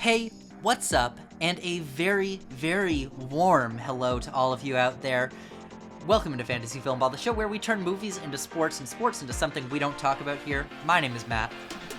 Hey, what's up? And a very, very warm hello to all of you out there. Welcome to Fantasy Filmball, the show where we turn movies into sports and sports into something we don't talk about here. My name is Matt.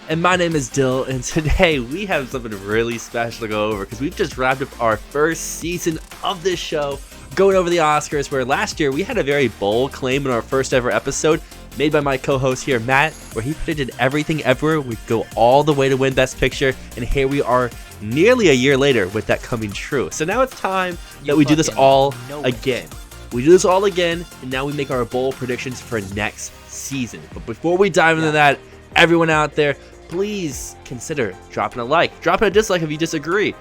And my name is Dyl, and today we have something really special to go over because we've just wrapped up our first season of this show, going over the Oscars, where last year we had a very bold claim in our first ever episode made by my co-host here, Matt, where he predicted everything everywhere would go all the way to win Best Picture, and here we are nearly a year later with that coming true. So now it's time that we do this all again. We do this all again, and now we make our bold predictions for next season. But before we dive into that, everyone out there, please consider dropping a like, dropping a dislike if you disagree.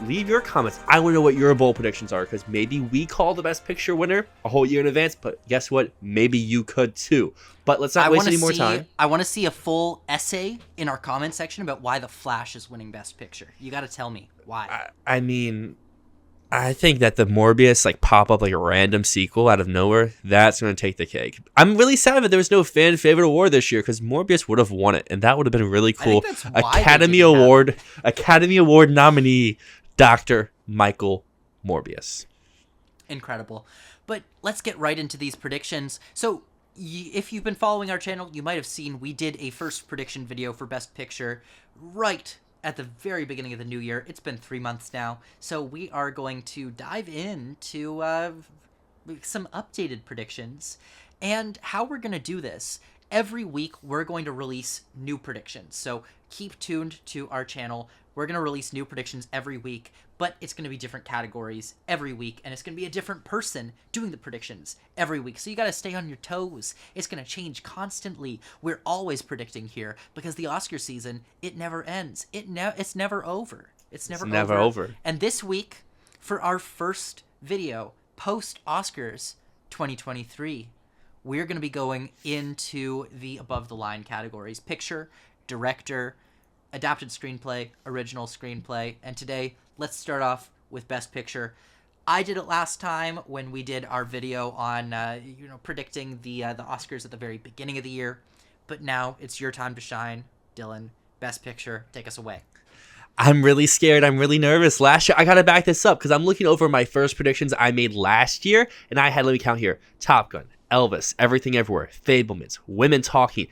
Leave your comments. I want to know what your bold predictions are, because maybe we call the Best Picture winner a whole year in advance, but guess what? Maybe you could too. But let's not waste any more time. I want to see a full essay in our comment section about why The Flash is winning Best Picture. You got to tell me why. I think that the Morbius pop up like a random sequel out of nowhere, that's going to take the cake. I'm really sad that there was no fan favorite award this year, because Morbius would have won it, and that would have been really cool. Academy Award nominee Dr. Michael Morbius. Incredible. But let's get right into these predictions. So if you've been following our channel, you might have seen we did a first prediction video for Best Picture right at the very beginning of the new year. It's been 3 months now, so we are going to dive into some updated predictions. And how we're going to do this, every week we're going to release new predictions, so keep tuned to our channel. We're going to release new predictions every week, but it's going to be different categories every week, and it's going to be a different person doing the predictions every week. So you got to stay on your toes. It's going to change constantly. We're always predicting here because the Oscar season, it never ends. It's never over. It's never over. And this week, for our first video post-Oscars 2023, we're going to be going into the above-the-line categories: picture, director, adapted screenplay, original screenplay, and today let's start off with Best Picture. I did it last time when we did our video on predicting the Oscars at the very beginning of the year, but now it's your time to shine, Dylan. Best Picture, take us away. I'm really scared. I'm really nervous. Last year, I gotta back this up because I'm looking over my first predictions I made last year, and I had, let me count here: Top Gun, Elvis, Everything Everywhere, Fabelmans, Women Talking,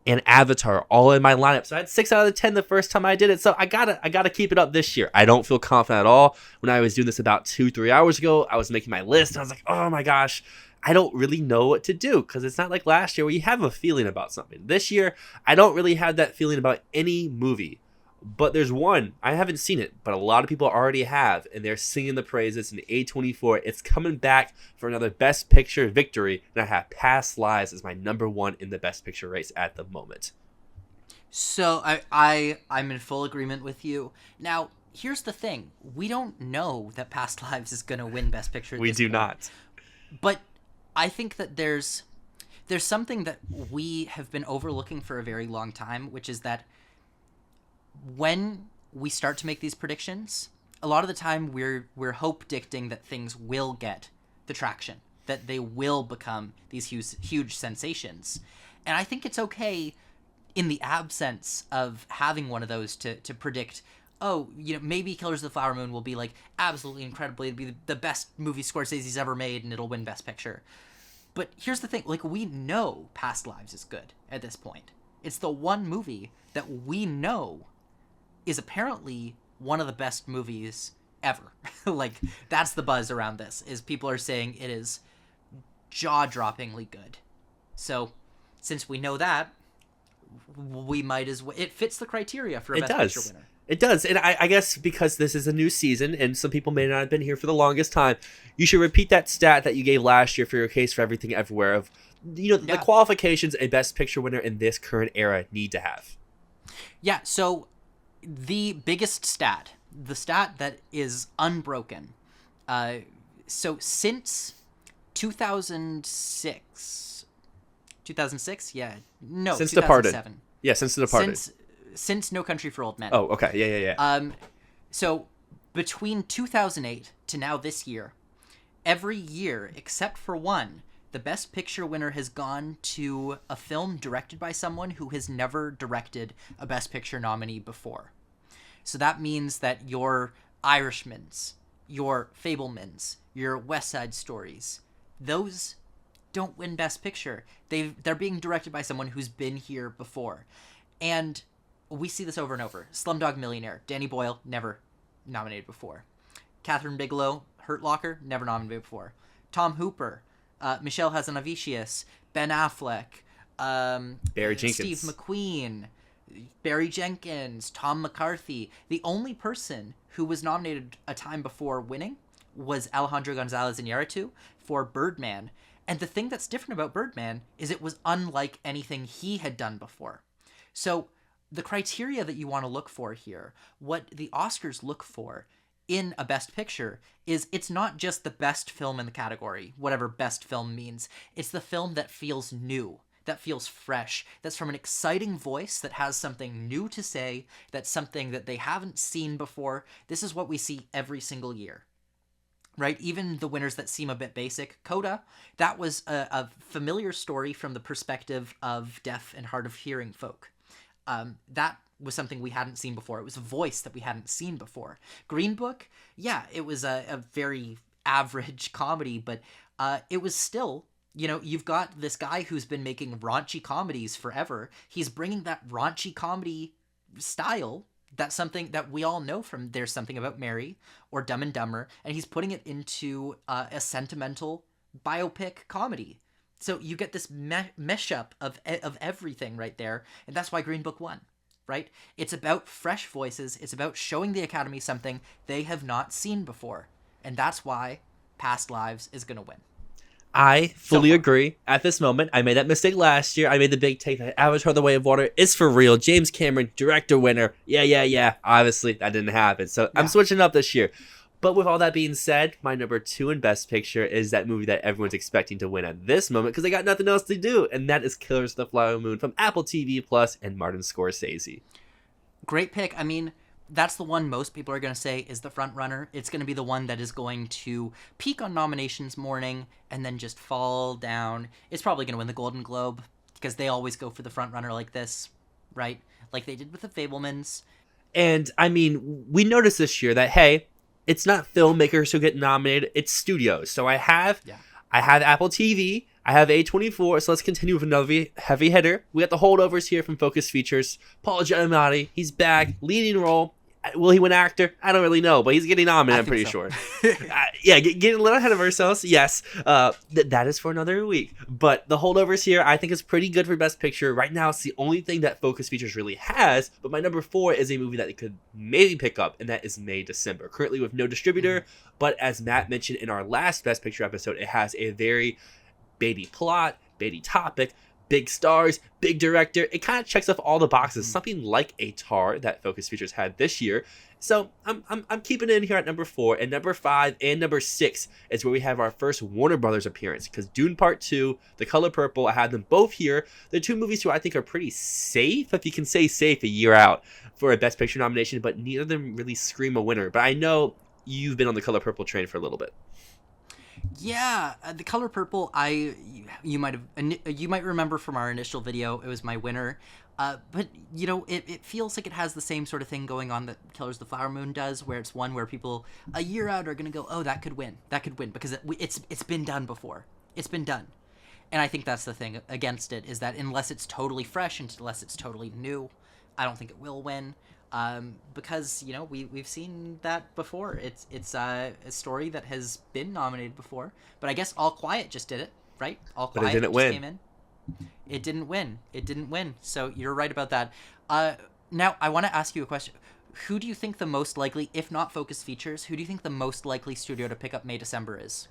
and Avatar all in my lineup. So I had 6 out of the 10 the first time I did it. So I gotta keep it up this year. I don't feel confident at all. When I was doing this about 2-3 hours ago, I was making my list and I was like, oh my gosh, I don't really know what to do, because it's not like last year where you have a feeling about something. This year, I don't really have that feeling about any movie. But there's one, I haven't seen it, but a lot of people already have, and they're singing the praises in A24. It's coming back for another Best Picture victory, and I have Past Lives as my number one in the Best Picture race at the moment. So I'm in full agreement with you. Now, here's the thing. We don't know that Past Lives is going to win Best Picture. We do not. But I think that there's something that we have been overlooking for a very long time, which is that when we start to make these predictions, a lot of the time we're hope-dicting that things will get the traction, that they will become these huge sensations. And I think it's okay in the absence of having one of those to predict, maybe Killers of the Flower Moon will be absolutely incredibly, it'll be the best movie Scorsese's ever made and it'll win Best Picture. But here's the thing, we know Past Lives is good at this point. It's the one movie that we know is apparently one of the best movies ever. That's the buzz around this, is people are saying it is jaw-droppingly good. So, since we know that, we might as well... It fits the criteria for a Best Picture winner. It does. And I guess because this is a new season, and some people may not have been here for the longest time, you should repeat that stat that you gave last year for your case for Everything Everywhere of, the qualifications a Best Picture winner in this current era need to have. Yeah, so the biggest stat, the stat that is unbroken, so since 2006, yeah, no, since 2007. Departed. Yeah, since The Departed. Since No Country for Old Men. Oh, okay, yeah. So between 2008 to now this year, every year except for one, the Best Picture winner has gone to a film directed by someone who has never directed a Best Picture nominee before. So that means that your Irishmans, your Fablemans, your West Side Stories, those don't win Best Picture. They're being directed by someone who's been here before. And we see this over and over. Slumdog Millionaire, Danny Boyle, never nominated before. Catherine Bigelow, Hurt Locker, never nominated before. Tom Hooper, Michelle Hazanavicius, Ben Affleck, Barry Jenkins, Steve McQueen, Barry Jenkins, Tom McCarthy. The only person who was nominated a time before winning was Alejandro Gonzalez Iñárritu for Birdman. And the thing that's different about Birdman is it was unlike anything he had done before. So the criteria that you want to look for here, what the Oscars look for in a Best Picture, is it's not just the best film in the category, whatever best film means. It's the film that feels new, that feels fresh, that's from an exciting voice, that has something new to say, that's something that they haven't seen before. This is what we see every single year. Right? Even the winners that seem a bit basic. Coda, that was a familiar story from the perspective of deaf and hard of hearing folk. That was something we hadn't seen before. It was a voice that we hadn't seen before. Green Book, yeah, it was a very average comedy, but it was still, you know, you've got this guy who's been making raunchy comedies forever. He's bringing that raunchy comedy style. That's something that we all know from There's Something About Mary or Dumb and Dumber, and he's putting it into a sentimental biopic comedy. So you get this mesh up of everything right there, and that's why Green Book won, right? It's about fresh voices. It's about showing the Academy something they have not seen before, and that's why Past Lives is going to win. I fully agree. At this moment, I made that mistake last year. I made the big take that Avatar: The Way of Water is for real. James Cameron, director winner. Yeah. Obviously, that didn't happen. So I'm switching up this year. But with all that being said, my number 2 in Best Picture is that movie that everyone's expecting to win at this moment because they got nothing else to do. And that is Killers of the Flower Moon from Apple TV Plus and Martin Scorsese. Great pick. I mean, that's the one most people are going to say is the front runner. It's going to be the one that is going to peak on nominations morning and then just fall down. It's probably going to win the Golden Globe because they always go for the front runner like this, right? Like they did with the Fablemans. And I mean, we noticed this year that, hey, it's not filmmakers who get nominated, it's studios. So I have Apple TV, I have A24, so let's continue with another heavy hitter. We got the holdovers here from Focus Features. Paul Giamatti, he's back, leading role. Will he win actor? I don't really know, but he's getting nominated, I'm pretty sure. Getting a little ahead of ourselves, yes. That is for another week. But the holdovers here, I think, is pretty good for Best Picture. Right now, it's the only thing that Focus Features really has. But my number 4 is a movie that it could maybe pick up, and that is May, December. Currently with no distributor, but as Matt mentioned in our last Best Picture episode, it has a very baby plot, baby topic, big stars, big director. It kind of checks off all the boxes, something like a Tar that Focus Features had this year. So I'm keeping it in here at number 4, and number 5 and number 6 is where we have our first Warner Brothers appearance, because Dune Part 2, The Color Purple, I had them both here. They're two movies who I think are pretty safe, if you can say safe, a year out for a Best Picture nomination, but neither of them really scream a winner. But I know you've been on the Color Purple train for a little bit. Yeah, The Color Purple, you might remember from our initial video, it was my winner. But, you know, it feels like it has the same sort of thing going on that Killers of the Flower Moon does, where it's one where people a year out are going to go, oh, that could win, because it's been done before. It's been done. And I think that's the thing against it, is that unless it's totally fresh, unless it's totally new, I don't think it will win. Because, you know, we've seen that before. It's a story that has been nominated before, but I guess All Quiet just did it, right? All Quiet just came in. It didn't win. So you're right about that. Now I want to ask you a question. Who do you think the most likely, if not Focus Features, who do you think the most likely studio to pick up May December is?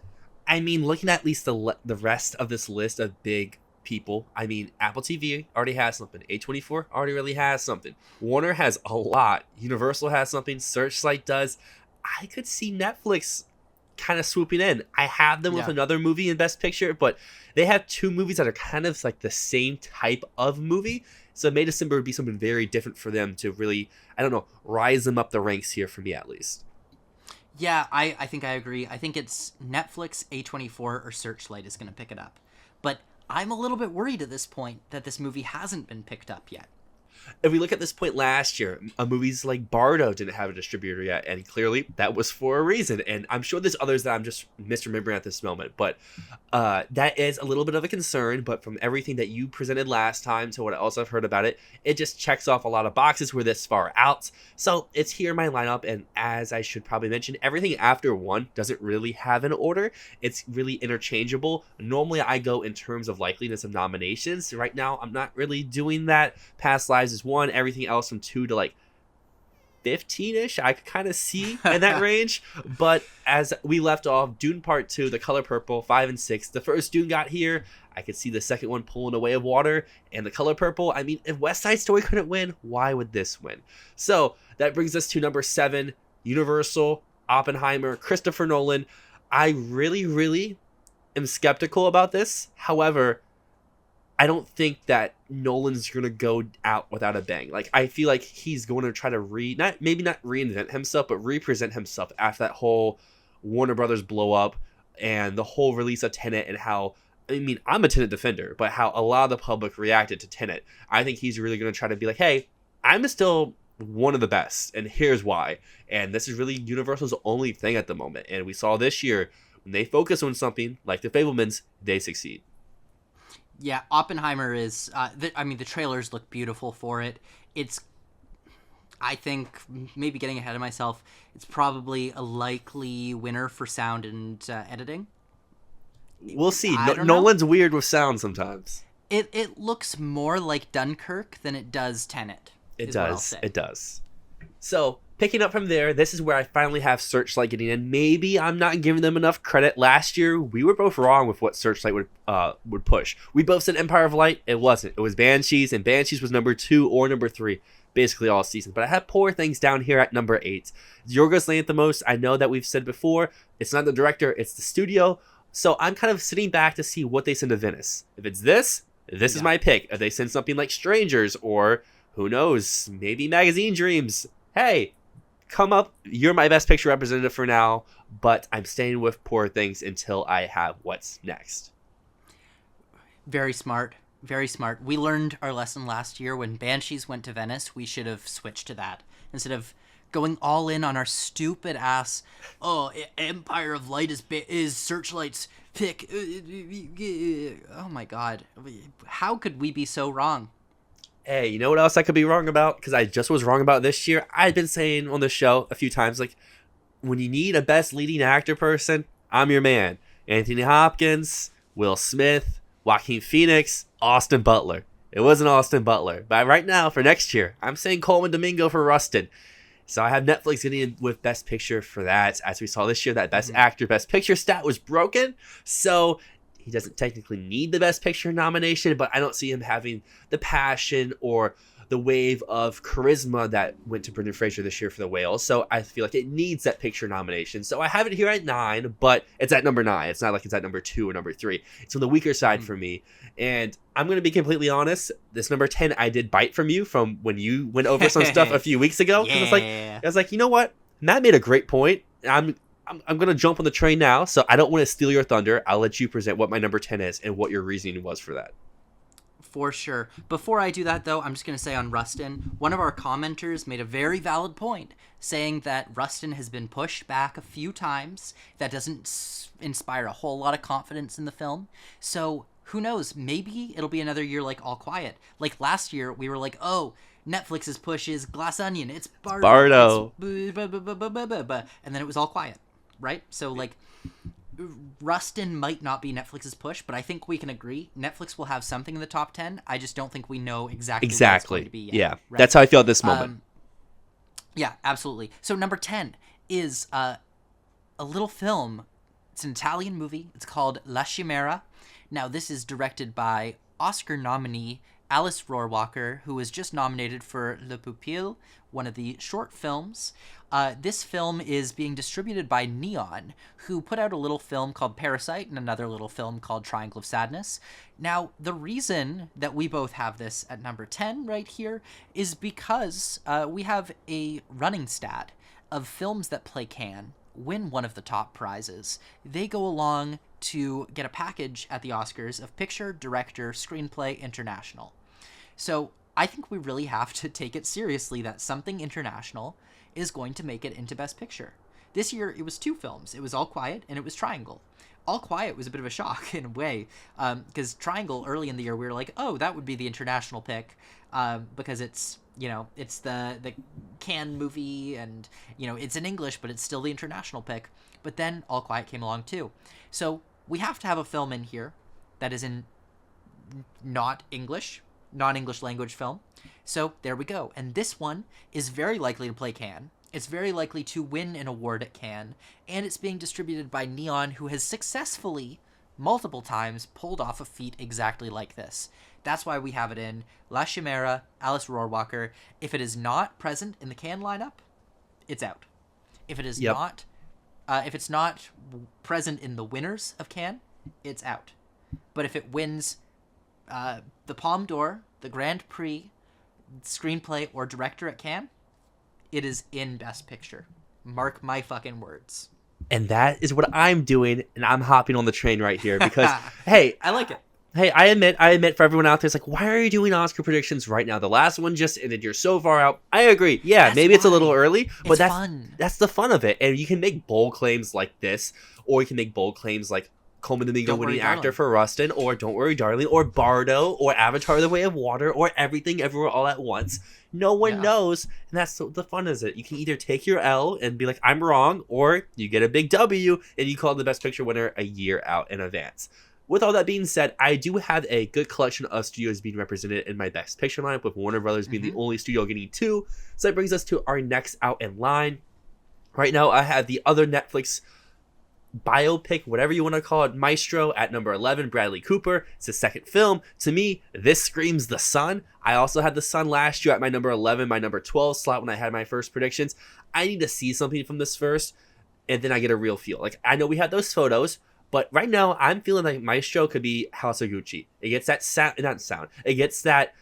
I mean, looking at least the rest of this list of big people, I mean, Apple TV already has something. A24 already really has something. Warner has a lot. Universal has something. Searchlight does. I could see Netflix kind of swooping in. I have them with another movie in Best Picture, but they have two movies that are kind of like the same type of movie. So May December would be something very different for them to really, I don't know, rise them up the ranks here for me at least. Yeah, I think I agree. I think it's Netflix, A24, or Searchlight is going to pick it up. But I'm a little bit worried at this point that this movie hasn't been picked up yet. if we look at this point last year, movies like Bardo didn't have a distributor yet, and clearly that was for a reason. And I'm sure there's others that I'm just misremembering at this moment, but that is a little bit of a concern. But from everything that you presented last time to what else I've heard about it, it just checks off a lot of boxes. We're this far out, so it's here in my lineup. And as I should probably mention, everything after 1 doesn't really have an order. It's really interchangeable. Normally I go in terms of likeliness of nominations. Right now I'm not really doing that. Past Lives is 1, everything else from 2 to like 15ish I could kind of see in that range. But as we left off, Dune Part 2, The Color Purple, 5 and 6, the first Dune got here. I could see the second one pulling away of water, and The Color Purple, I mean, if West Side Story couldn't win, why would this win? So that brings us to number 7, Universal, Oppenheimer, Christopher Nolan. I really am skeptical about this. However, I don't think that Nolan's going to go out without a bang. Like, I feel like he's going to try to maybe not reinvent himself, but represent himself after that whole Warner Brothers blow up and the whole release of Tenet, and how, I mean, I'm a Tenet defender, but how a lot of the public reacted to Tenet. I think he's really going to try to be like, hey, I'm still one of the best, and here's why. And this is really Universal's only thing at the moment. And we saw this year, when they focus on something like The Fabelmans, they succeed. Yeah, Oppenheimer is, the trailers look beautiful for it. It's, I think, maybe getting ahead of myself, it's probably a likely winner for sound and editing. We'll see. Nolan's weird with sound sometimes. It looks more like Dunkirk than it does Tenet. It does. So, picking up from there, this is where I finally have Searchlight getting in. Maybe I'm not giving them enough credit. Last year, we were both wrong with what Searchlight would push. We both said Empire of Light. It wasn't. It was Banshees, and Banshees was number 2 or number 3, basically all season. But I have Poor Things down here at number 8. Yorgos Lanthimos, I know that we've said before, it's not the director, it's the studio. So I'm kind of sitting back to see what they send to Venice. If it's this is my pick. If they send something like Strangers, or who knows, maybe Magazine Dreams, hey, come up. You're my best picture representative for now, but I'm staying with Poor Things until I have what's next. Very smart. Very smart. We learned our lesson last year when Banshees went to Venice. We should have switched to that instead of going all in on our stupid ass. Oh, Empire of Light is Searchlight's pick. Oh my God. How could we be so wrong? Hey, you know what else I could be wrong about? Because I just was wrong about this year. I've been saying on the show a few times, like, when you need a best leading actor person, I'm your man. Anthony Hopkins, Will Smith, Joaquin Phoenix, Austin Butler. It wasn't Austin Butler. But right now, for next year, I'm saying Coleman Domingo for Rustin. So I have Netflix getting in with Best Picture for that. As we saw this year, that Best Actor, Best Picture stat was broken. So he doesn't technically need the Best Picture nomination, but I don't see him having the passion or the wave of charisma that went to Brendan Fraser this year for The Whale. So I feel like it needs that picture nomination. So I have it here at 9, but it's at number 9. It's not like it's at number 2 or number 3. It's on the weaker side for me. And I'm going to be completely honest. This number 10, I did bite from you from when you went over some stuff a few weeks ago. Yeah. I was like, you know what? Matt made a great point. I'm going to jump on the train now, so I don't want to steal your thunder. I'll let you present what my number 10 is and what your reasoning was for that. For sure. Before I do that, though, I'm just going to say on Rustin, one of our commenters made a very valid point, saying that Rustin has been pushed back a few times. That doesn't inspire a whole lot of confidence in the film. So who knows? Maybe it'll be another year like All Quiet. Like last year, we were like, oh, Netflix's push is Glass Onion. It's Bardo. And then it was All Quiet, right? So, like, Rustin might not be Netflix's push, but I think we can agree Netflix will have something in the top 10. I just don't think we know exactly what it's going to be yet. Yeah, right? That's how I feel at this moment. Yeah, absolutely. So number 10 is a little film. It's an Italian movie. It's called La Chimera. Now, this is directed by Oscar nominee Alice Rohrwacher, who was just nominated for Le Pupille, one of the short films. This film is being distributed by Neon, who put out a little film called Parasite and another little film called Triangle of Sadness. Now, the reason that we both have this at number 10 right here is because we have a running stat of films that play Cannes, win one of the top prizes. They go along to get a package at the Oscars of picture, director, screenplay, international. So I think we really have to take it seriously that something international is going to make it into Best Picture. This year, it was 2 films. It was All Quiet and it was Triangle. All Quiet was a bit of a shock in a way, because Triangle, early in the year, we were like, oh, that would be the international pick, because it's, it's the Cannes movie, and, it's in English, but it's still the international pick. But then All Quiet came along too. So we have to have a film in here that is in non-English language film. So there we go. And this one is very likely to play Cannes. It's very likely to win an award at Cannes, and it's being distributed by Neon, who has successfully, multiple times, pulled off a feat exactly like this. That's why we have it in La Chimera, Alice Rohrwacher. If it is not present in the Cannes lineup, it's out. If it is not, if it's not present in the winners of Cannes, it's out. But if it wins the Palme d'Or, the Grand Prix, screenplay, or director at Cannes, it is in Best Picture. Mark my fucking words. And that is what I'm doing, and I'm hopping on the train right here because, hey, I like it. Hey, I admit for everyone out there, it's like, why are you doing Oscar predictions right now? The last one just ended. You're so far out. I agree. Yeah, maybe it's a little early, but that's the fun of it. And you can make bold claims like this, or you can make bold claims like Coleman Domingo winning actor for Rustin, or Don't Worry Darling, or Bardo, or Avatar The Way of Water, or Everything Everywhere All at Once. No one knows, and that's the fun is it. You can either take your L and be like, I'm wrong, or you get a big W, and you call the Best Picture winner a year out in advance. With all that being said, I do have a good collection of studios being represented in my Best Picture lineup, with Warner Brothers being the only studio getting 2. So that brings us to our next out in line. Right now, I have the other Netflix biopic, whatever you want to call it, Maestro, at number 11, Bradley Cooper. It's his second film. To me, this screams The Sun. I also had The Sun last year at my number 11, my number 12 slot when I had my first predictions. I need to see something from this first, and then I get a real feel. Like, I know we had those photos, but right now, I'm feeling like Maestro could be House of Gucci. It gets that it gets that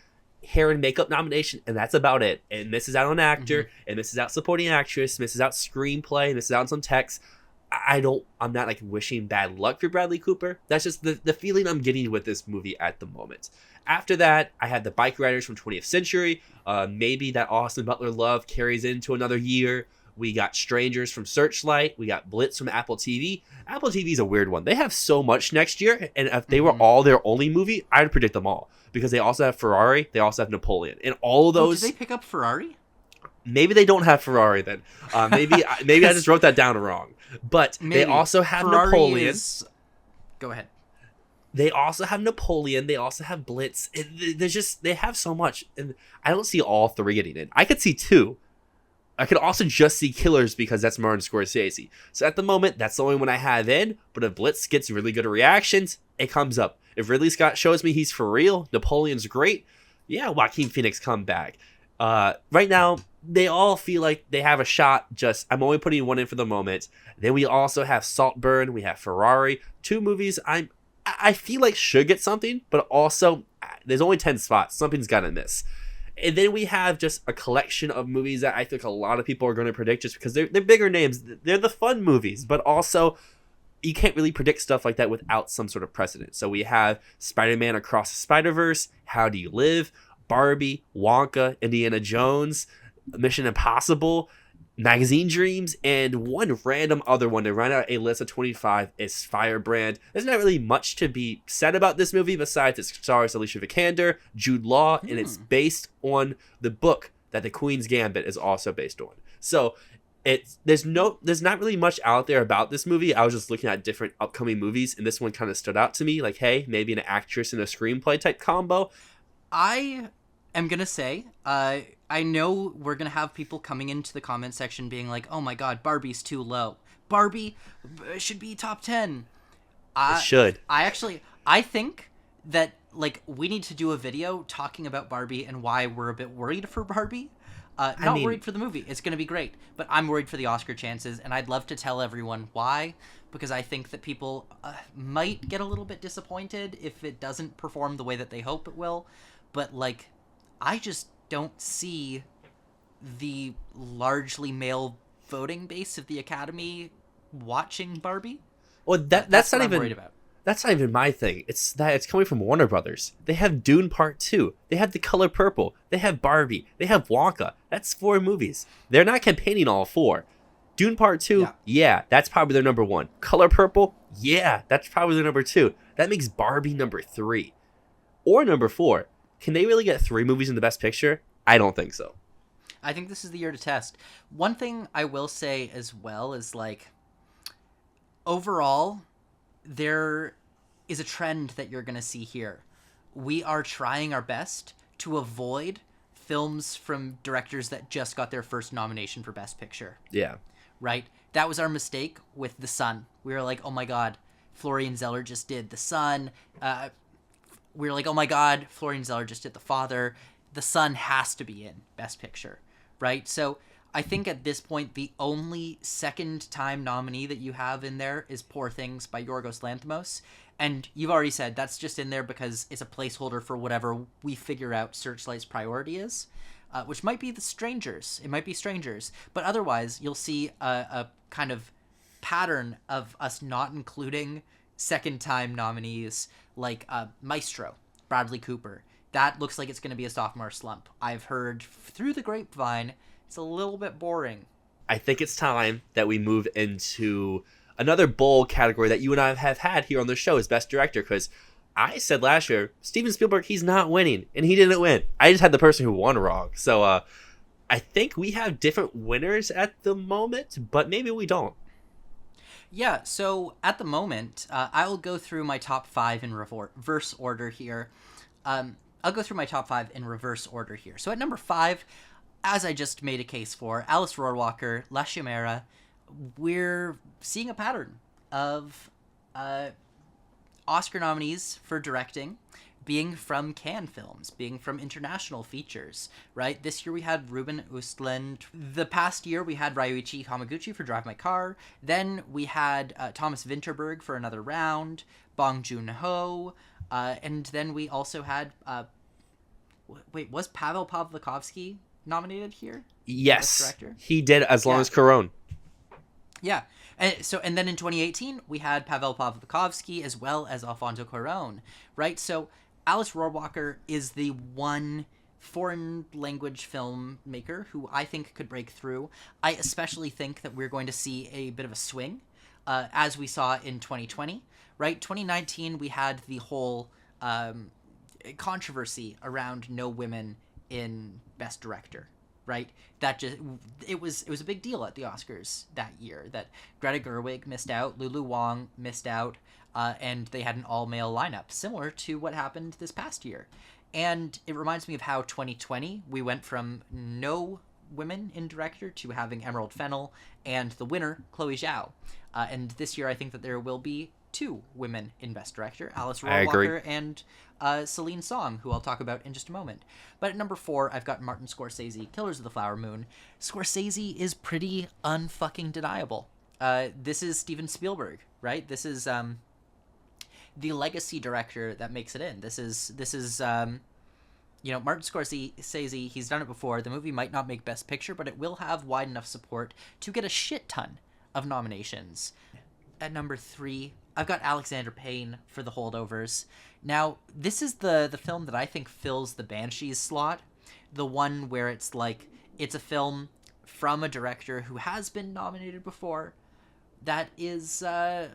hair and makeup nomination, and that's about it. It misses out on actor, it misses out supporting actress, misses out screenplay, misses out on some text. I'm not like wishing bad luck for Bradley Cooper. That's just the feeling I'm getting with this movie at the moment. After that, I had the Bike Riders from 20th Century. Maybe that Austin Butler love carries into another year. We got Strangers from Searchlight. We got Blitz from Apple TV. Apple TV is a weird one. They have so much next year, and if they were all their only movie, I'd predict them all. Because they also have Ferrari, they also have Napoleon. And all of those... Did they pick up Ferrari? Maybe they don't have Ferrari then. Maybe I just wrote that down wrong. But they also have Ferrari Napoleon. Go ahead. They also have Napoleon. They also have Blitz. They have so much. And I don't see all 3 getting in. I could see 2. I could also just see Killers because that's Martin Scorsese. So at the moment, that's the only one I have in. But if Blitz gets really good reactions, it comes up. If Ridley Scott shows me he's for real, Napoleon's great. Yeah, Joaquin Phoenix come back. Right now, they all feel like they have a shot. I'm only putting one in for the moment. Then we also have Saltburn. We have Ferrari. 2 movies I feel like should get something, but also there's only 10 spots. Something's got to miss. And then we have just a collection of movies that I think a lot of people are going to predict just because they're bigger names. They're the fun movies, but also you can't really predict stuff like that without some sort of precedent. So we have Spider-Man Across the Spider-Verse, How Do You Live, Barbie, Wonka, Indiana Jones, Mission Impossible, Magazine Dreams, and one random other one to round out a list of 25 is Firebrand. There's not really much to be said about this movie besides it stars Alicia Vikander, Jude Law, and it's based on the book that The Queen's Gambit is also based on. So there's not really much out there about this movie. I was just looking at different upcoming movies, and this one kind of stood out to me. Like, hey, maybe an actress and a screenplay type combo. I am gonna say, I know we're gonna have people coming into the comment section being like, "Oh my God, Barbie's too low. Barbie should be top 10." It should. I think that like we need to do a video talking about Barbie and why we're a bit worried for Barbie. Worried for the movie. It's gonna be great, but I'm worried for the Oscar chances, and I'd love to tell everyone why. Because I think that people might get a little bit disappointed if it doesn't perform the way that they hope it will. But, like, I just don't see the largely male voting base of the Academy watching Barbie. Well, that's not what I'm even worried about. That's not even my thing. It's that it's coming from Warner Brothers. They have Dune Part 2. They have The Color Purple. They have Barbie. They have Wonka. That's 4 movies. They're not campaigning all 4. Dune Part 2, yeah, that's probably their number 1. Color Purple, yeah, that's probably their number 2. That makes Barbie number 3. Or number 4. Can they really get 3 movies in the Best Picture? I don't think so. I think this is the year to test. One thing I will say as well is, like, overall, there is a trend that you're going to see here. We are trying our best to avoid films from directors that just got their first nomination for Best Picture. Yeah. Right? That was our mistake with The Son. We were like, oh my god, Florian Zeller just did The Son. We were like, oh my god, Florian Zeller just did The Father. The Son has to be in Best Picture. Right? So I think at this point, the only second-time nominee that you have in there is Poor Things by Yorgos Lanthimos. And you've already said that's just in there because it's a placeholder for whatever we figure out Searchlight's priority is, which might be The Strangers. It might be Strangers. But otherwise, you'll see a kind of pattern of us not including second-time nominees like Maestro, Bradley Cooper. That looks like it's going to be a sophomore slump. I've heard through the grapevine it's a little bit boring. I think it's time that we move into another bowl category that you and I have had here on the show as Best Director, because I said last year, Steven Spielberg, he's not winning, and he didn't win. I just had the person who won wrong. So I think we have different winners at the moment, but maybe we don't. Yeah, so at the moment, I'll go through my top 5 in reverse order here. I'll go through my top 5 in reverse order here. So at number 5, as I just made a case for, Alice Rohrwacher, La Chimera, we're seeing a pattern of Oscar nominees for directing being from Cannes films, being from international features, right? This year we had Ruben Östlund. The past year we had Ryuichi Hamaguchi for Drive My Car. Then we had Thomas Vinterberg for Another Round, Bong Joon-ho, and then we also had... was Pavel Pawlikowski nominated here? Yes, he did, as long as Cuarón. Yeah. And then in 2018, we had Pavel Pawlikowski as well as Alfonso Cuarón, right? So Alice Rohrwacher is the one foreign language filmmaker who I think could break through. I especially think that we're going to see a bit of a swing, as we saw in 2020, right? 2019, we had the whole controversy around no women in Best Director, right? That just it was a big deal at the Oscars that year that Greta Gerwig missed out, Lulu Wang missed out, and they had an all-male lineup, similar to what happened this past year. And it reminds me of how 2020 we went from no women in director to having Emerald Fennell and the winner Chloe Zhao. And this year I think that there will be 2 women in Best Director, Alice Rohrwacher and Celine Song, who I'll talk about in just a moment. But at number 4, I've got Martin Scorsese, Killers of the Flower Moon. Scorsese is pretty unfucking deniable. This is Steven Spielberg, right? This is the legacy director that makes it in. This is Martin Scorsese, he's done it before. The movie might not make Best Picture, but it will have wide enough support to get a shit ton of nominations. At number 3, I've got Alexander Payne for The Holdovers. Now, this is the film that I think fills the Banshees slot. The one where it's like, it's a film from a director who has been nominated before that is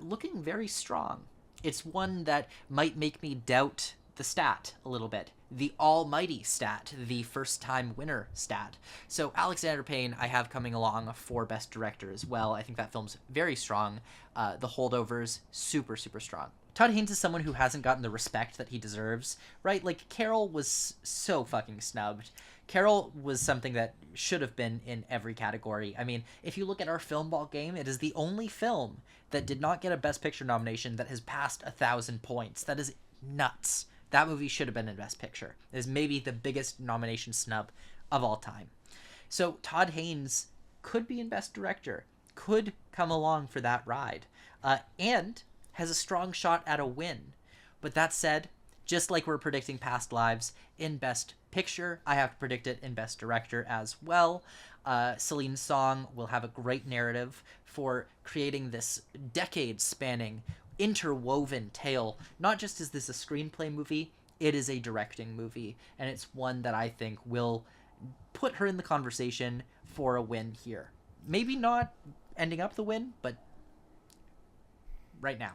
looking very strong. It's one that might make me doubt the stat a little bit. The almighty stat, the first-time winner stat. So Alexander Payne I have coming along for Best Director as well. I think that film's very strong. The Holdovers, super, super strong. Todd Haynes is someone who hasn't gotten the respect that he deserves, right? Like, Carol was so fucking snubbed. Carol was something that should have been in every category. I mean, if you look at our Filmball game, it is the only film that did not get a Best Picture nomination that has passed 1,000 points. That is nuts. That movie should have been in Best Picture. It is maybe the biggest nomination snub of all time. So Todd Haynes could be in Best Director, could come along for that ride, and has a strong shot at a win. But that said, just like we're predicting Past Lives in Best Picture, I have to predict it in Best Director as well. Celine Song will have a great narrative for creating this decade-spanning interwoven tale. Not just is this a screenplay movie, it is a directing movie, and it's one that I think will put her in the conversation for a win here. Maybe not ending up the win, but right now.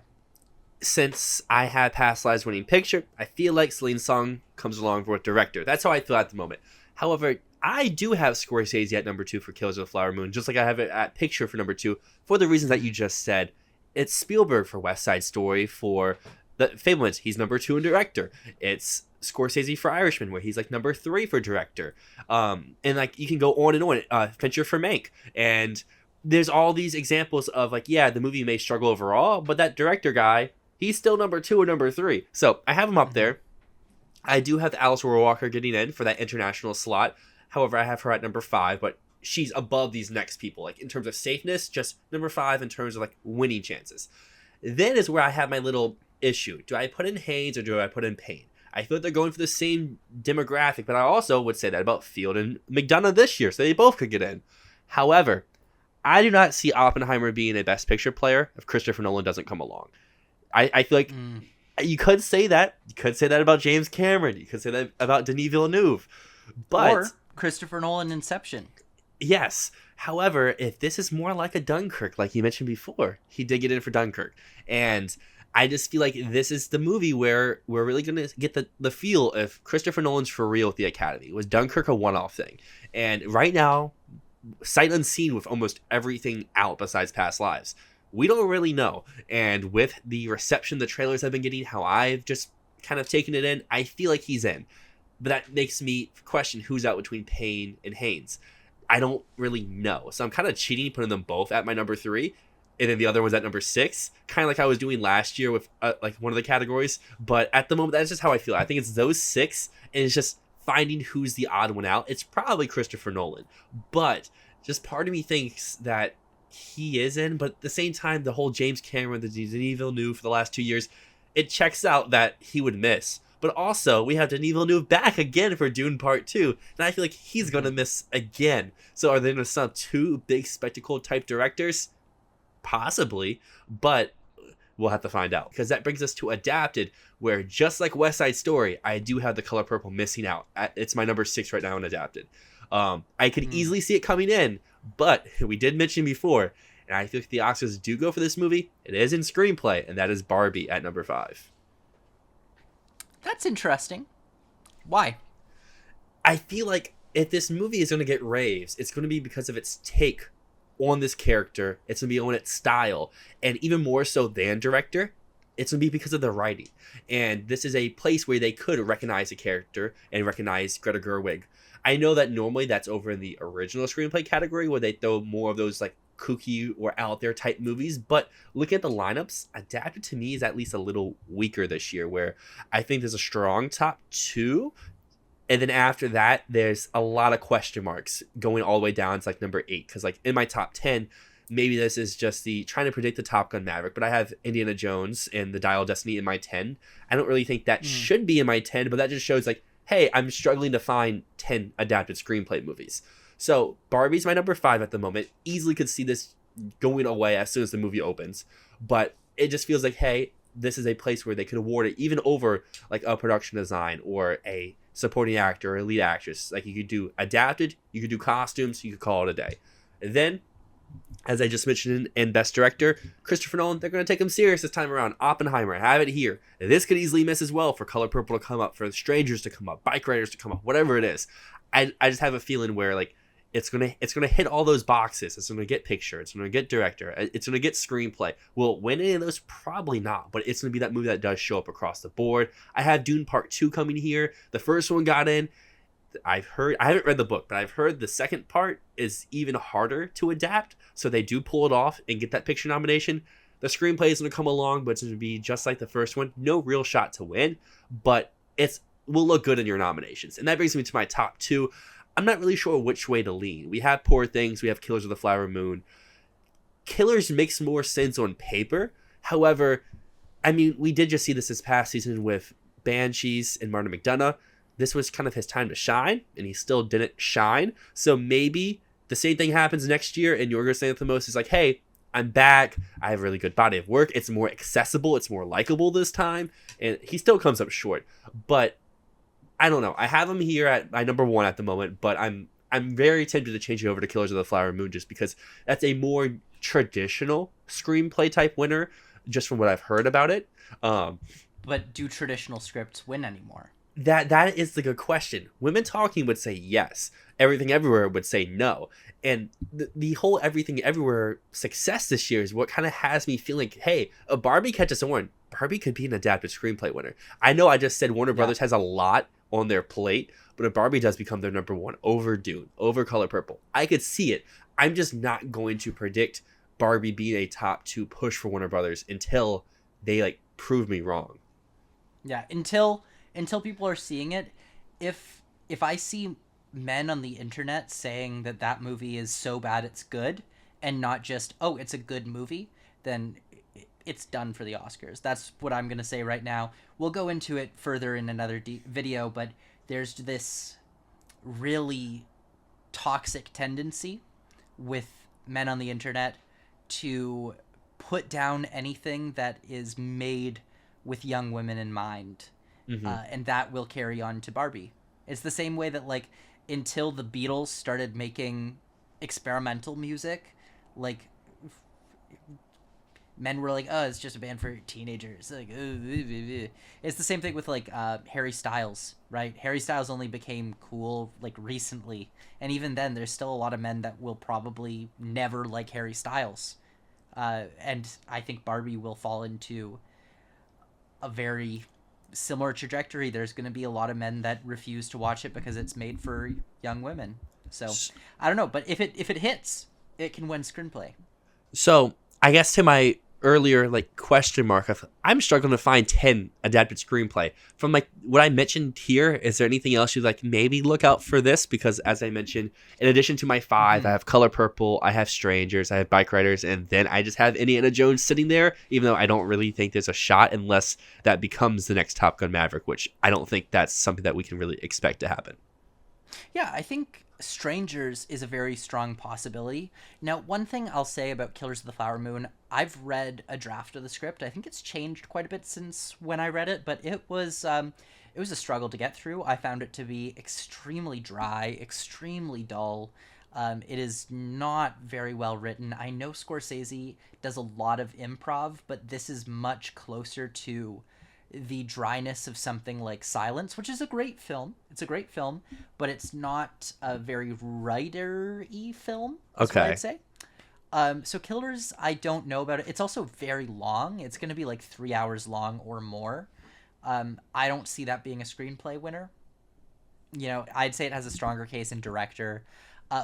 Since I had Past Lives winning picture, I feel like Celine Song comes along for director. That's how I feel at the moment. However, I do have Scorsese at number 2 for Killers of the Flower Moon, just like I have it at picture for number 2 for the reasons that you just said. It's Spielberg for West Side Story, for The Fabelmans, he's number 2 in director. It's Scorsese for Irishman, where he's like number 3 for director. And like you can go on and on. Fincher for Mank. And there's all these examples of like, yeah, the movie may struggle overall, but that director guy, he's still number 2 or number 3. So I have him up there. I do have Alice Walker getting in for that international slot. However, I have her at number 5, but she's above these next people. Like in terms of safeness, just number 5 in terms of like winning chances. Then is where I have my little issue. Do I put in Haynes or do I put in Payne? I feel like they're going for the same demographic, but I also would say that about Field and McDonough this year, so they both could get in. However, I do not see Oppenheimer being a Best Picture player if Christopher Nolan doesn't come along. I feel like you could say that. You could say that about James Cameron. You could say that about Denis Villeneuve. But, or Christopher Nolan Inception. Yes. However, if this is more like a Dunkirk, like you mentioned before, he did get in for Dunkirk. And I just feel like this is the movie where we're really going to get the feel if Christopher Nolan's for real with the Academy. Was Dunkirk a one-off thing? And right now, sight unseen with almost everything out besides Past Lives, we don't really know. And with the reception the trailers have been getting, how I've just kind of taken it in, I feel like he's in. But that makes me question who's out between Payne and Haynes. I don't really know. So I'm kind of cheating, putting them both at my number 3. And then the other one's at number 6. Kind of like I was doing last year with like one of the categories. But at the moment, that's just how I feel. I think it's those 6. And it's just finding who's the odd one out. It's probably Christopher Nolan. But just part of me thinks that he is in, but at the same time, the whole James Cameron, the Denis Villeneuve for the last 2 years, it checks out that he would miss. But also, we have Denis Villeneuve back again for Dune Part 2, and I feel like he's going to miss again. So are they going to sub 2 big spectacle type directors? Possibly, but we'll have to find out. Because that brings us to Adapted, where just like West Side Story, I do have The Color Purple missing out. It's my number 6 right now in Adapted. I could easily see it coming in, but we did mention before, and I feel like the Oscars do go for this movie. It is in Screenplay, and that is Barbie at number 5. That's interesting. Why? I feel like if this movie is going to get raves, it's going to be because of its take on this character. It's going to be on its style, and even more so than director, it's going to be because of the writing. And this is a place where they could recognize a character and recognize Greta Gerwig. I know that normally that's over in the original screenplay category where they throw more of those like kooky or out there type movies, but looking at the lineups, Adapted to me is at least a little weaker this year, where I think there's a strong top 2, and then after that there's a lot of question marks going all the way down to like number 8, because like in my top 10, maybe this is just the trying to predict the Top Gun Maverick, but I have Indiana Jones and the Dial of Destiny in my 10. I don't really think that should be in my 10, but that just shows like, hey, I'm struggling to find 10 adapted screenplay movies. So Barbie's my number 5 at the moment. Easily could see this going away as soon as the movie opens. But it just feels like, hey, this is a place where they could award it even over like a production design or a supporting actor or a lead actress. Like you could do adapted, you could do costumes, you could call it a day. And then, as I just mentioned in Best Director, Christopher Nolan, they're going to take him serious this time around. Oppenheimer, have it here. This could easily miss as well for Color Purple to come up, for Strangers to come up, Bike Riders to come up, whatever it is. I just have a feeling where like it's gonna hit all those boxes. It's gonna get picture, it's gonna get director, it's gonna get screenplay. Will it win any of those? Probably not, but it's gonna be that movie that does show up across the board. I have Dune Part 2 coming here. The first one got in. I haven't read the book, but I've heard the second part is even harder to adapt, so they do pull it off and get that picture nomination. The screenplay is going to come along, but it's going to be just like the first one. No real shot to win, but will look good in your nominations. And that brings me to my top 2. I'm not really sure which way to lean. We have Poor Things, we have Killers of the Flower Moon. Killers makes more sense on paper. However, I mean, we did just see this past season with Banshees and Martin McDonough. This was kind of his time to shine, and he still didn't shine. So maybe the same thing happens next year, and Yorgos Lanthimos is like, hey, I'm back. I have a really good body of work. It's more accessible. It's more likable this time. And he still comes up short. But I don't know. I have him here at my number 1 at the moment, but I'm very tempted to change it over to Killers of the Flower Moon just because that's a more traditional screenplay type winner, just from what I've heard about it. But do traditional scripts win anymore? That is the good question. Women Talking would say yes. Everything Everywhere would say no. And the whole Everything Everywhere success this year is what kind of has me feeling like, hey, a Barbie catches on. Barbie could be an adapted screenplay winner. I know I just said Warner Brothers has a lot on their plate, but if Barbie does become their number 1 over Dune, over Color Purple, I could see it. I'm just not going to predict Barbie being a top 2 push for Warner Brothers until they prove me wrong. Yeah, until people are seeing it. If I see men on the internet saying that movie is so bad it's good, and not just, oh, it's a good movie, then it's done for the Oscars. That's what I'm going to say right now. We'll go into it further in another video, but there's this really toxic tendency with men on the internet to put down anything that is made with young women in mind. And that will carry on to Barbie. It's the same way that, until the Beatles started making experimental music, men were like, oh, it's just a band for teenagers. It's the same thing with Harry Styles, right? Harry Styles only became cool recently, and even then there's still a lot of men that will probably never like Harry Styles. And I think Barbie will fall into a very similar trajectory. There's going to be a lot of men that refuse to watch it because it's made for young women. So I don't know, but if it hits, it can win screenplay. So I guess to my earlier question mark of, I'm struggling to find 10 adapted screenplay from what I mentioned here. Is there anything else you'd maybe look out for this? Because as I mentioned, in addition to my 5, I have Color Purple, I have Strangers, I have Bike Riders, and then I just have Indiana Jones sitting there, even though I don't really think there's a shot unless that becomes the next Top Gun Maverick, which I don't think that's something that we can really expect to happen. Yeah, I think Strangers is a very strong possibility. Now, one thing I'll say about Killers of the Flower Moon, I've read a draft of the script. I think it's changed quite a bit since when I read it, but it was a struggle to get through. I found it to be extremely dry, extremely dull. It is not very well written. I know Scorsese does a lot of improv, but this is much closer to the dryness of something like Silence, which is a great film. It's a great film, but it's not a very writer-y film, is what I'd say. So Killers, I don't know about it. It's also very long. It's going to be 3 hours long or more. I don't see that being a screenplay winner. I'd say it has a stronger case in director.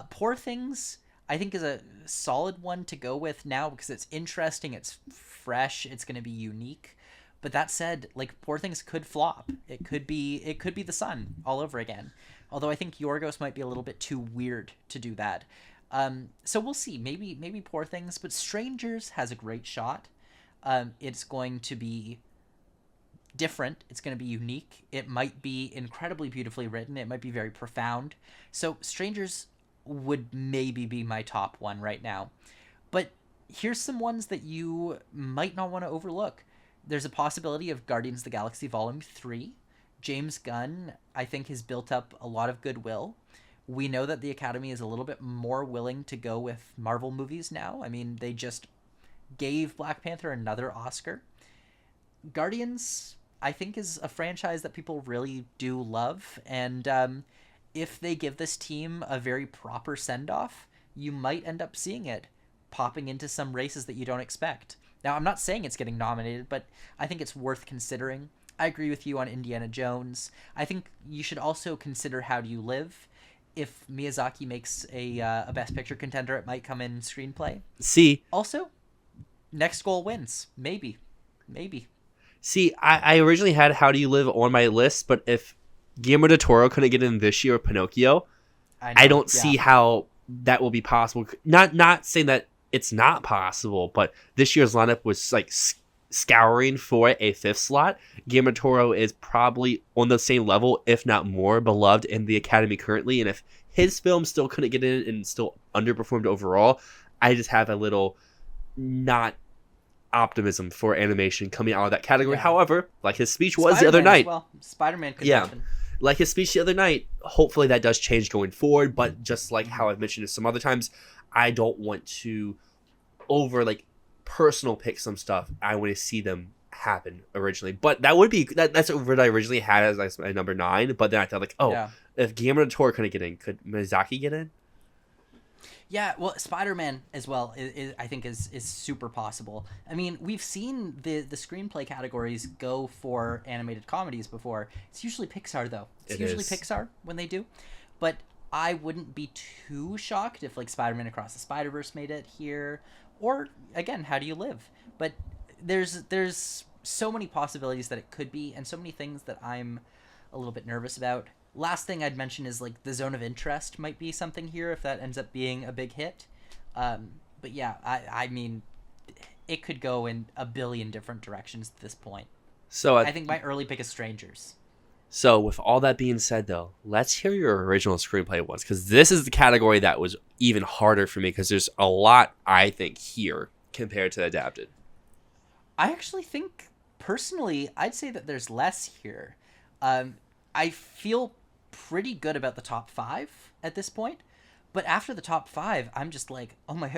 Poor Things, I think, is a solid one to go with now because it's interesting, it's fresh, it's going to be unique. But that said, Poor Things could flop. It could be The Sun all over again. Although I think Yorgos might be a little bit too weird to do that. So we'll see. Maybe Poor Things, but Strangers has a great shot. It's going to be different. It's going to be unique. It might be incredibly beautifully written. It might be very profound. So Strangers would maybe be my top one right now. But here's some ones that you might not want to overlook. There's a possibility of Guardians of the Galaxy Volume 3. James Gunn, I think, has built up a lot of goodwill. We know that the Academy is a little bit more willing to go with Marvel movies now. I mean, they just gave Black Panther another Oscar. Guardians, I think, is a franchise that people really do love. And if they give this team a very proper send-off, you might end up seeing it popping into some races that you don't expect. Now, I'm not saying it's getting nominated, but I think it's worth considering. I agree with you on Indiana Jones. I think you should also consider How Do You Live. If Miyazaki makes a Best Picture contender, it might come in screenplay. See. Also, Next Goal Wins. Maybe. See, I originally had How Do You Live on my list, but if Guillermo del Toro couldn't get in this year with Pinocchio, I don't see how that will be possible. Not saying that it's not possible, but this year's lineup was scouring for a 5th slot. Guillermo del Toro is probably on the same level, if not more, beloved in the Academy currently. And if his film still couldn't get in and still underperformed overall, I just have a little not optimism for animation coming out of that category. Yeah. However, like his speech was the other Spider-Man as night. well. Spider-Man could Yeah. happen. Like his speech the other night, hopefully that does change going forward. But just like how I've mentioned it some other times, I don't want to over like personal pick some stuff. I want to see them happen originally. But that would be that's what I originally had as like my number 9. But then I thought like, Yeah. if Guillermo del Toro couldn't get in, could Miyazaki get in? Yeah, well, Spider-Man as well I think is super possible. I mean, we've seen the screenplay categories go for animated comedies before. It's usually Pixar though. It's usually Pixar when they do. But I wouldn't be too shocked if like Spider-Man Across the Spider-Verse made it here, or again, How Do You Live? But there's so many possibilities that it could be, and so many things that I'm a little bit nervous about. Last thing I'd mention is like the Zone of Interest might be something here if that ends up being a big hit. But yeah, I mean, it could go in a billion different directions at this point. So I think my early pick is Strangers. So with all that being said, though, let's hear your original screenplay ones, because this is the category that was even harder for me because there's a lot I think here compared to adapted. I actually think personally, I'd say that there's less here. I feel pretty good about the top 5 at this point, but after the top 5, I'm just like, oh my,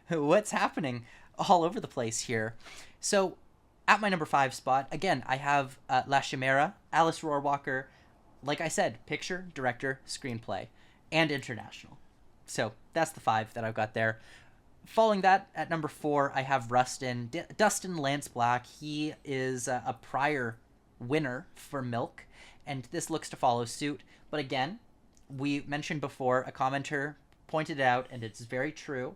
what's happening all over the place here? So at my number 5 spot, again, I have La Chimera, Alice Rohrwacher. Like I said, picture, director, screenplay, and international. So that's the 5 that I've got there. Following that, at number 4, I have Dustin Lance Black. He is a prior winner for Milk, and this looks to follow suit. But again, we mentioned before, a commenter pointed out, and it's very true,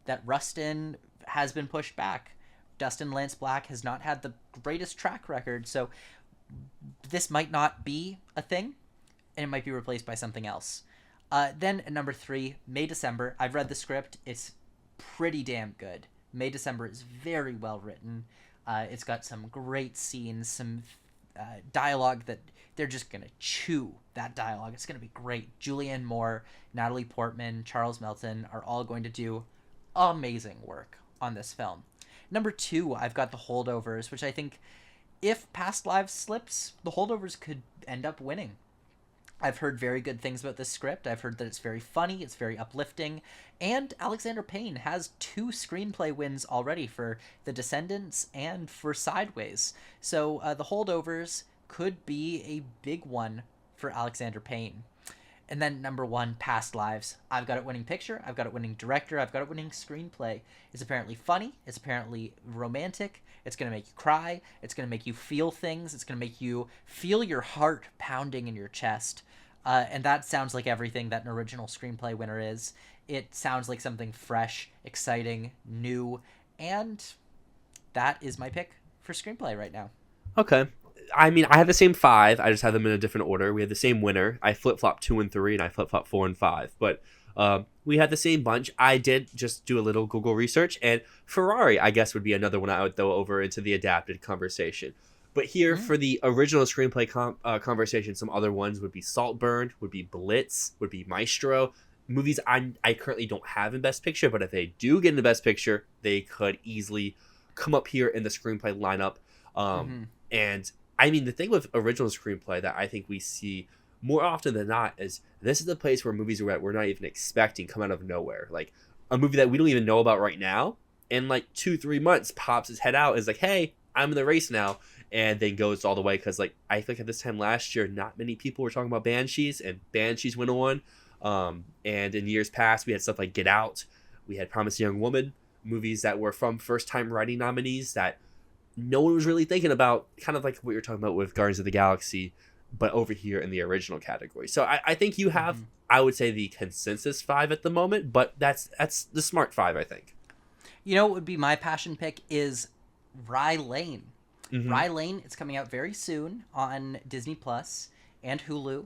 that Rustin has been pushed back. Dustin Lance Black has not had the greatest track record, so this might not be a thing, and it might be replaced by something else. Then at number 3, May December. I've read the script. It's pretty damn good. May December is very well written. It's got some great scenes, some dialogue that they're just going to chew that dialogue. It's going to be great. Julianne Moore, Natalie Portman, Charles Melton are all going to do amazing work on this film. Number 2, I've got The Holdovers, which I think if Past Lives slips, The Holdovers could end up winning. I've heard very good things about this script. I've heard that it's very funny, it's very uplifting, and Alexander Payne has 2 screenplay wins already for The Descendants and for Sideways. So The Holdovers could be a big one for Alexander Payne. And then number 1, Past Lives. I've got it winning picture, I've got it winning director, I've got it winning screenplay. It's apparently funny, it's apparently romantic, it's going to make you cry, it's going to make you feel things, it's going to make you feel your heart pounding in your chest. And that sounds like everything that an original screenplay winner is. It sounds like something fresh, exciting, new, and that is my pick for screenplay right now. Okay. I mean, I have the same 5. I just have them in a different order. We have the same winner. I flip-flop 2 and 3, and I flip-flop 4 and 5. But we had the same bunch. I did just do a little Google research, and Ferrari, I guess, would be another one I would throw over into the adapted conversation. But here, for the original screenplay conversation, some other ones would be Saltburn, would be Blitz, would be Maestro. Movies I currently don't have in Best Picture, but if they do get into Best Picture, they could easily come up here in the screenplay lineup. And I mean, the thing with original screenplay that I think we see more often than not is this is the place where movies we're not even expecting come out of nowhere. Like a movie that we don't even know about right now, in like 2-3 months pops his head out and is like, hey, I'm in the race now, and then goes all the way. Because like I think at this time last year, not many people were talking about Banshees, and Banshees went on. And in years past, we had stuff like Get Out, we had Promising Young Woman, movies that were from first-time writing nominees that no one was really thinking about, kind of like what you're talking about with Guardians of the Galaxy, but over here in the original category. So I think you have, I would say, the consensus 5 at the moment, but that's the smart 5, I think. You know what would be my passion pick is Rye Lane. Rye Lane, it's coming out very soon on Disney Plus and Hulu,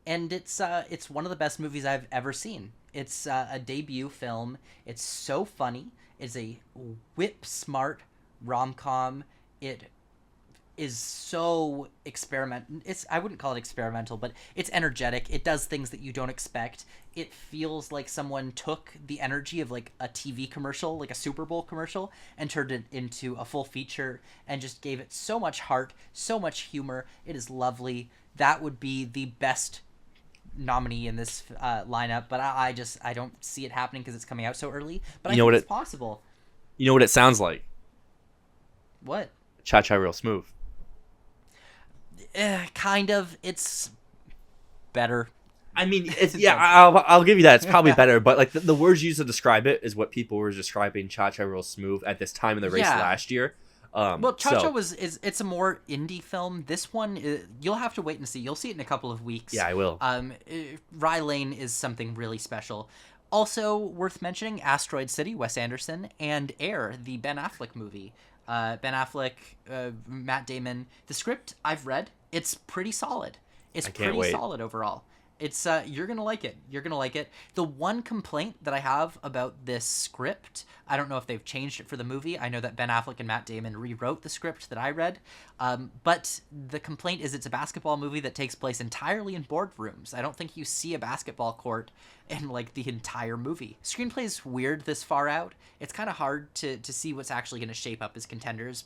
and it's one of the best movies I've ever seen. It's a debut film. It's so funny. It's a whip-smart rom-com. It is so I wouldn't call it experimental, but it's energetic. It does things that you don't expect. It feels like someone took the energy of like a TV commercial, like a Super Bowl commercial, and turned it into a full feature and just gave it so much heart, so much humor. It is lovely. That would be the best nominee in this lineup, but I don't see it happening because it's coming out so early, but I think it's possible. You know what it sounds like? What? Cha-Cha Real Smooth. Kind of. It's better. I mean, I'll give you that. It's probably better, but like the words used to describe it is what people were describing Cha-Cha Real Smooth at this time in the race last year. Well, Cha-Cha it's a more indie film. This one, you'll have to wait and see. You'll see it in a couple of weeks. Yeah, I will. Rye Lane is something really special. Also worth mentioning, Asteroid City, Wes Anderson, and Air, the Ben Affleck movie. Ben Affleck, Matt Damon. The script I've read. It's pretty solid. It's pretty solid overall. It's you're gonna like it. You're gonna like it. The one complaint that I have about this script, I don't know if they've changed it for the movie. I know that Ben Affleck and Matt Damon rewrote the script that I read, but the complaint is it's a basketball movie that takes place entirely in boardrooms. I don't think you see a basketball court in like the entire movie. Screenplay is weird this far out. It's kind of hard to see what's actually going to shape up as contenders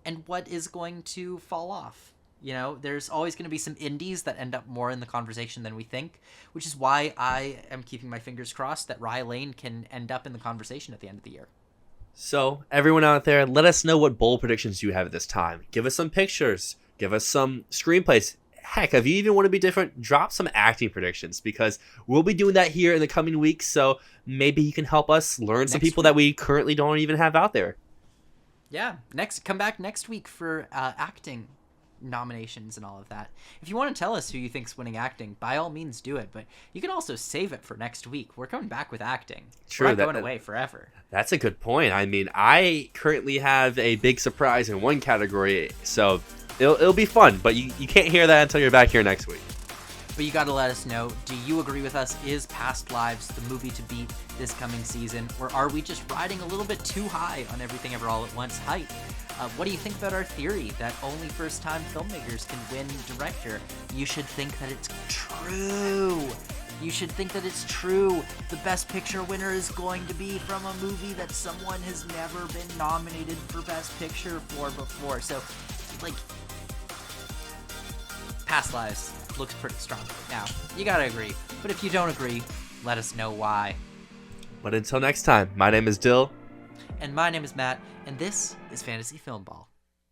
and what is going to fall off. You know, there's always going to be some indies that end up more in the conversation than we think, which is why I am keeping my fingers crossed that Rye Lane can end up in the conversation at the end of the year. So, everyone out there, let us know what bold predictions you have at this time. Give us some pictures. Give us some screenplays. Heck, if you even want to be different, drop some acting predictions, because we'll be doing that here in the coming weeks, so maybe you can help us learn some people that we currently don't even have out there. Yeah, come back next week for acting nominations and all of that. If you want to tell us who you think's winning acting, by all means do it, but you can also save it for next week. We're coming back with acting. True, we're not going away forever. That's a good point. I mean, I currently have a big surprise in one category, so it'll be fun, but you can't hear that until you're back here next week. But you got to let us know, do you agree with us? Is Past Lives the movie to beat this coming season? Or are we just riding a little bit too high on Everything Ever All at Once hype? What do you think about our theory that only first-time filmmakers can win director? You should think that it's true. You should think that it's true. The Best Picture winner is going to be from a movie that someone has never been nominated for Best Picture for before. So, like, Past Lives looks pretty strong now. You gotta agree. But if you don't agree, let us know why. But until next time, my name is Dyl. And my name is Matt, and this is Fantasy Filmball.